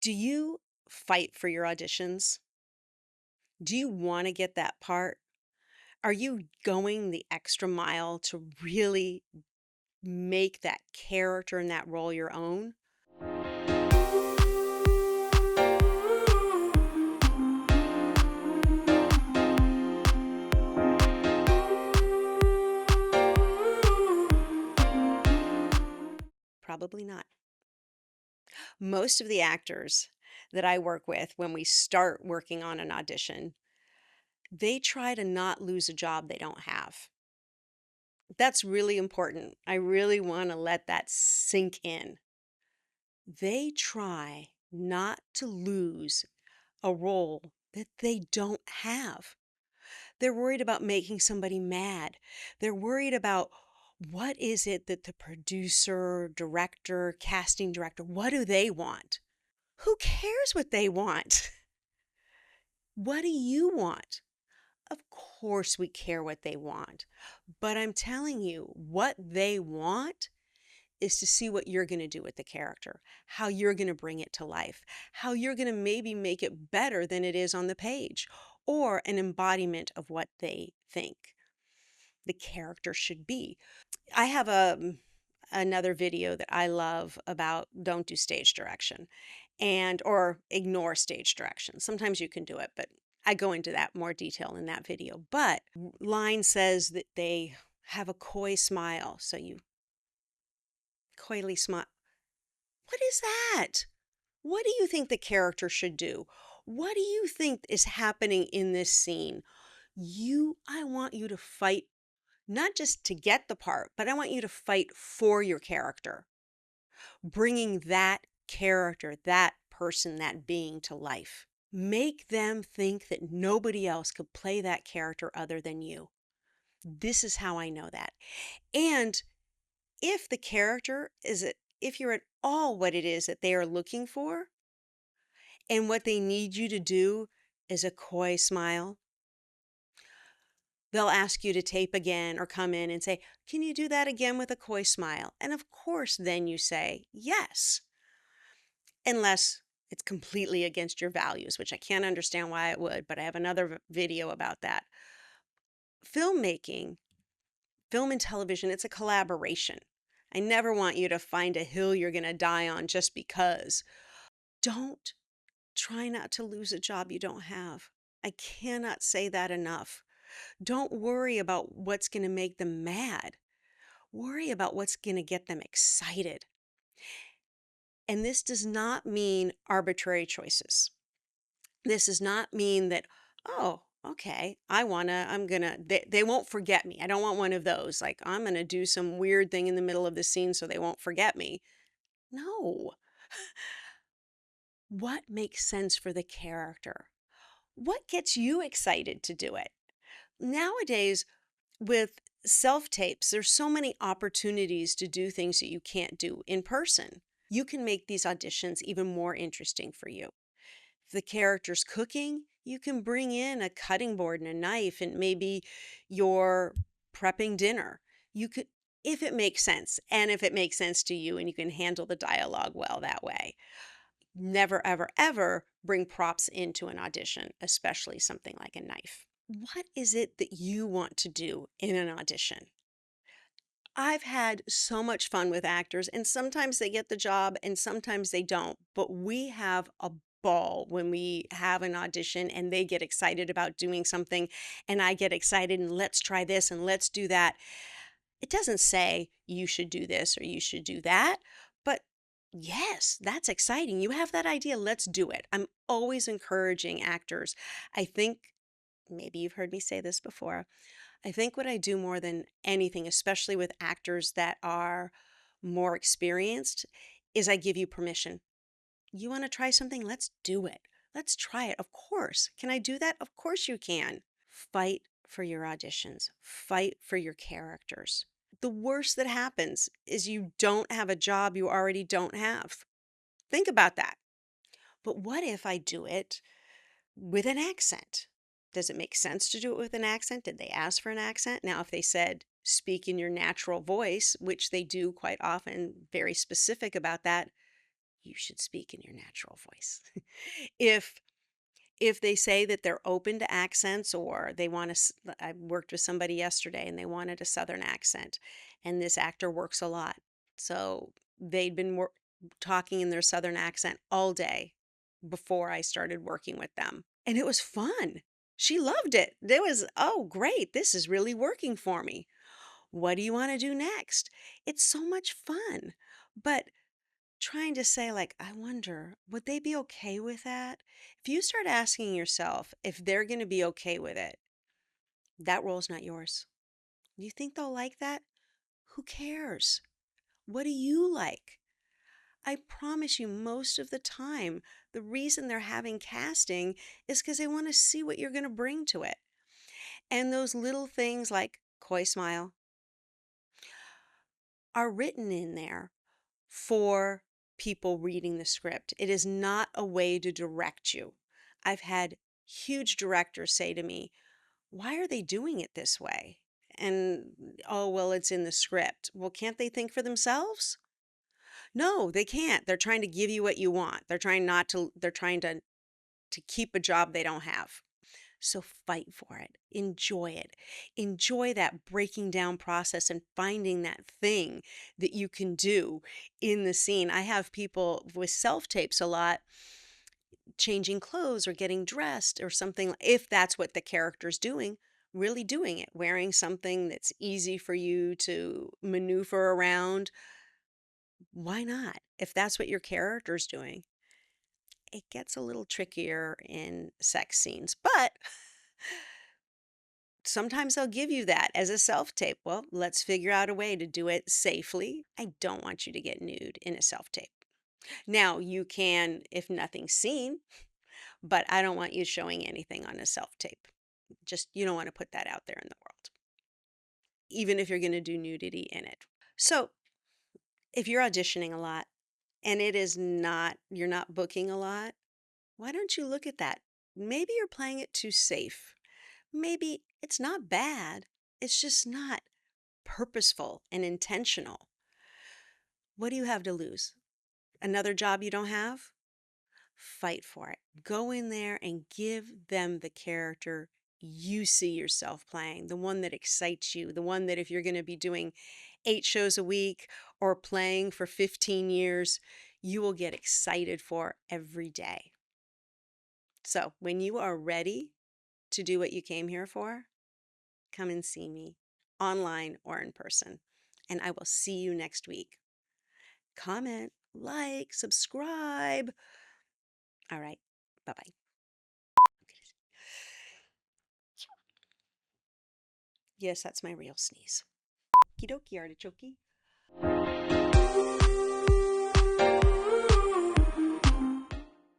Do you fight for your auditions? Do you want to get that part? Are you going the extra mile to really make that character and that role your own? Probably not. Most of the actors that I work with, when we start working on an audition, they try to not lose a job they don't have. That's really important. I really want to let that sink in. They try not to lose a role that they don't have. They're worried about making somebody mad. They're worried about what is it that the producer, director, casting director, what do they want? Who cares what they want? What do you want? Of course, we care what they want. But I'm telling you, what they want is to see what you're going to do with the character, how you're going to bring it to life, how you're going to maybe make it better than it is on the page, or an embodiment of what they think the character should be. I have another video that I love about don't do stage direction and or ignore stage direction. Sometimes you can do it, but I go into that more detail in that video. But line says that they have a coy smile, so you coyly smile. What is that? What do you think the character should do? What do you think is happening in this scene? I want you to fight not just to get the part, but I want you to fight for your character, bringing that character, that person, that being to life. Make them think that nobody else could play that character other than you. This is how I know that. And if the character if you're at all what it is that they are looking for, and what they need you to do is a coy smile, they'll ask you to tape again or come in and say, "Can you do that again with a coy smile?" And of course, then you say, "Yes," unless it's completely against your values, which I can't understand why it would, but I have another video about that. Filmmaking, film and television, it's a collaboration. I never want you to find a hill you're going to die on just because. Don't try not to lose a job you don't have. I cannot say that enough. Don't worry about what's going to make them mad. Worry about what's going to get them excited. And this does not mean arbitrary choices. This does not mean that, oh, okay, they won't forget me. I don't want one of those. Like, I'm going to do some weird thing in the middle of the scene so they won't forget me. No. What makes sense for the character? What gets you excited to do it? Nowadays, with self tapes, there's so many opportunities to do things that you can't do in person. You can make these auditions even more interesting for you. If the character's cooking, you can bring in a cutting board and a knife, and maybe you're prepping dinner. You could, if it makes sense, and if it makes sense to you, and you can handle the dialogue well that way. Never, ever, ever bring props into an audition, especially something like a knife. What is it that you want to do in an audition? I've had so much fun with actors, and sometimes they get the job and sometimes they don't. But we have a ball when we have an audition and they get excited about doing something, and I get excited and let's try this and let's do that. It doesn't say you should do this or you should do that, but yes, that's exciting. You have that idea, let's do it. I'm always encouraging actors. I think maybe you've heard me say this before. I think what I do more than anything, especially with actors that are more experienced, is I give you permission. You want to try something? Let's do it. Let's try it. Of course. Can I do that? Of course you can. Fight for your auditions, fight for your characters. The worst that happens is you don't have a job you already don't have. Think about that. But what if I do it with an accent? Does it make sense to do it with an accent? Did they ask for an accent? Now, if they said, speak in your natural voice, which they do quite often, very specific about that, you should speak in your natural voice. if if they say that they're open to accents, or they want to, I worked with somebody yesterday and they wanted a southern accent, and this actor works a lot. So they'd been talking in their southern accent all day before I started working with them. And it was fun. She loved it. It was, oh, great. This is really working for me. What do you want to do next? It's so much fun. But trying to say, like, I wonder, would they be okay with that? If you start asking yourself if they're going to be okay with it, that role's not yours. You think they'll like that? Who cares? What do you like? I promise you, most of the time, the reason they're having casting is because they want to see what you're going to bring to it. And those little things like coy smile are written in there for people reading the script. It is not a way to direct you. I've had huge directors say to me, why are they doing it this way? And, oh, well, it's in the script. Well, can't they think for themselves? No, they can't. They're trying to give you what you want. They're trying to keep a job they don't have. So fight for it. Enjoy it. Enjoy that breaking down process and finding that thing that you can do in the scene. I have people with self tapes a lot, changing clothes or getting dressed or something, if that's what the character's doing, really doing it, wearing something that's easy for you to maneuver around. Why not? If that's what your character's doing. It gets a little trickier in sex scenes, but sometimes they'll give you that as a self tape. Well, let's figure out a way to do it safely. I don't want you to get nude in a self tape. Now, you can if nothing's seen, but I don't want you showing anything on a self tape. Just, you don't want to put that out there in the world, even if you're going to do nudity in it. So, if you're auditioning a lot and you're not booking a lot, why don't you look at that? Maybe you're playing it too safe. Maybe it's not bad, it's just not purposeful and intentional. What do you have to lose? Another job you don't have? Fight for it. Go in there and give them the character you see yourself playing, the one that excites you, the one that if you're going to be doing 8 shows a week or playing for 15 years, you will get excited for every day. So when you are ready to do what you came here for, come and see me online or in person. And I will see you next week. Comment, like, subscribe. All right. Bye bye. Yes, that's my real sneeze. Kidoki artichoke.